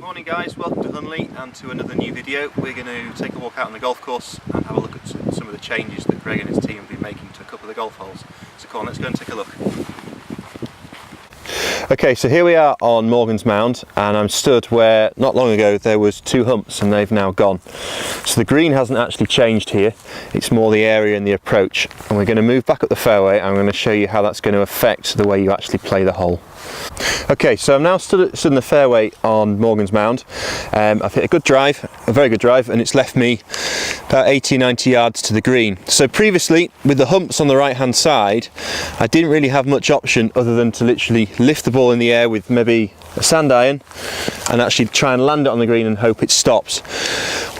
Morning guys, welcome to Hunley and to another new video. We're going to take a walk out on the golf course and have a look at some of the changes that Greg and his team have been making to a couple of the golf holes. So come on, let's go and take a look. Okay, so here we are on Morgan's Mound, and I'm stood where not long ago there was two humps and they've now gone. So the green hasn't actually changed here, it's more the area and the approach. And we're going to move back up the fairway and I'm going to show you how that's going to affect the way you actually play the hole. Okay, so I'm now stood in the fairway on Morgan's Mound. I've hit a good drive, a very good drive, and it's left me about 80-90 yards to the green. So previously, with the humps on the right hand side, I didn't really have much option other than to literally lift the ball in the air with maybe a sand iron and actually try and land it on the green and hope it stops.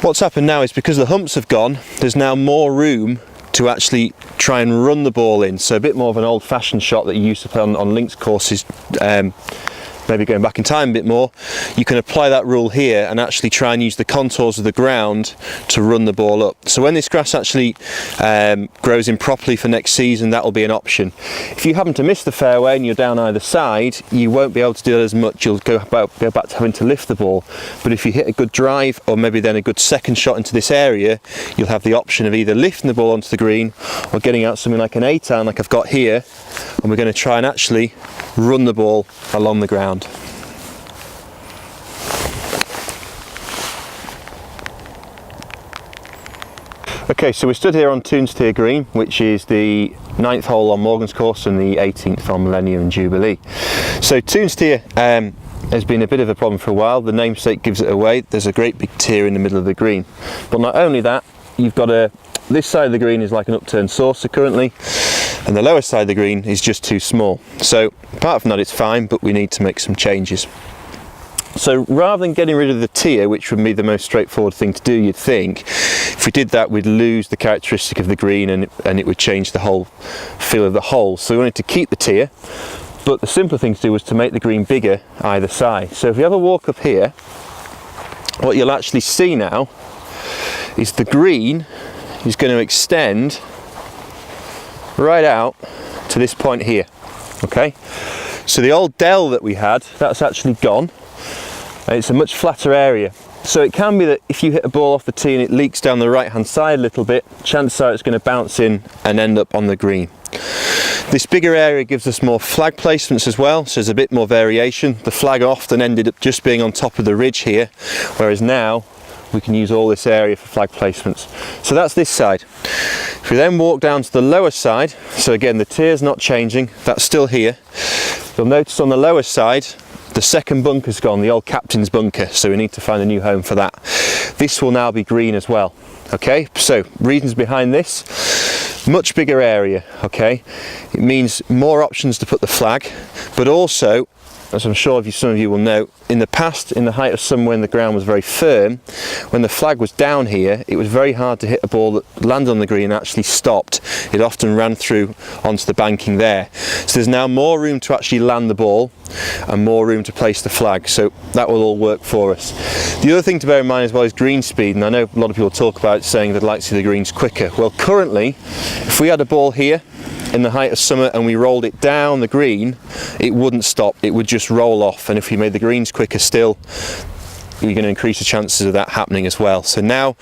What's happened now is because the humps have gone, there's now more room to actually try and run the ball in, so a bit more of an old-fashioned shot that you used to play on links courses, maybe going back in time a bit more. You can apply that rule here and actually try and use the contours of the ground to run the ball up. So when this grass actually grows in properly for next season, that will be an option. If you happen to miss the fairway and you're down either side, you won't be able to do it as much. You'll go back to having to lift the ball. But if you hit a good drive or maybe then a good second shot into this area, you'll have the option of either lifting the ball onto the green or getting out something like an 8-iron like I've got here, and we're going to try and actually run the ball along the ground. Okay, so we stood here on Toons Green, which is the 9th hole on Morgan's course and the 18th on Millennium and Jubilee. So Toons has been a bit of a problem for a while. The namesake gives it away. There's a great big tier in the middle of the green. But not only that, you've got this side of the green is like an upturned saucer currently, and the lower side of the green is just too small. So apart from that, it's fine, but we need to make some changes. So rather than getting rid of the tier, which would be the most straightforward thing to do, you'd think, if we did that, we'd lose the characteristic of the green and it would change the whole feel of the hole. So we wanted to keep the tier, but the simpler thing to do was to make the green bigger either side. So if you have a walk up here, what you'll actually see now is the green is going to extend right out to this point here. Okay, so the old dell that we had, that's actually gone. It's a much flatter area. So it can be that if you hit a ball off the tee and it leaks down the right hand side a little bit, chances are it's going to bounce in and end up on the green. This bigger area gives us more flag placements as well, so there's a bit more variation. The flag often ended up just being on top of the ridge here, whereas now we can use all this area for flag placements. So that's this side. If we then walk down to the lower side, so again the tier's not changing, that's still here. You'll notice on the lower side the second bunker's gone, the old captain's bunker, so we need to find a new home for that. This will now be green as well. Okay, so reasons behind this: much bigger area. Okay, it means more options to put the flag, but also, as I'm sure some of you will know, in the past, in the height of summer when the ground was very firm, when the flag was down here, it was very hard to hit a ball that landed on the green and actually stopped. It often ran through onto the banking there. So there's now more room to actually land the ball and more room to place the flag, so that will all work for us. The other thing to bear in mind as well is green speed, and I know a lot of people talk about it, saying they'd like to see the greens quicker. Well, currently, if we had a ball here in the height of summer and we rolled it down the green, it wouldn't stop, it would just roll off, and if we made the greens quicker still, you're going to increase the chances of that happening as well. So now,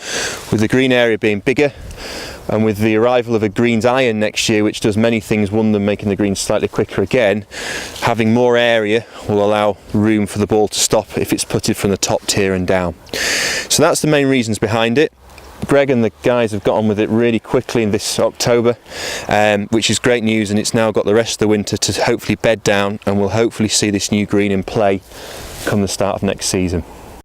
with the green area being bigger, and with the arrival of a greens iron next year, which does many things, one of them making the greens slightly quicker again, having more area will allow room for the ball to stop if it's putted from the top tier and down. So that's the main reasons behind it. Greg and the guys have got on with it really quickly in this October, which is great news, and it's now got the rest of the winter to hopefully bed down, and we'll hopefully see this new green in play come the start of next season.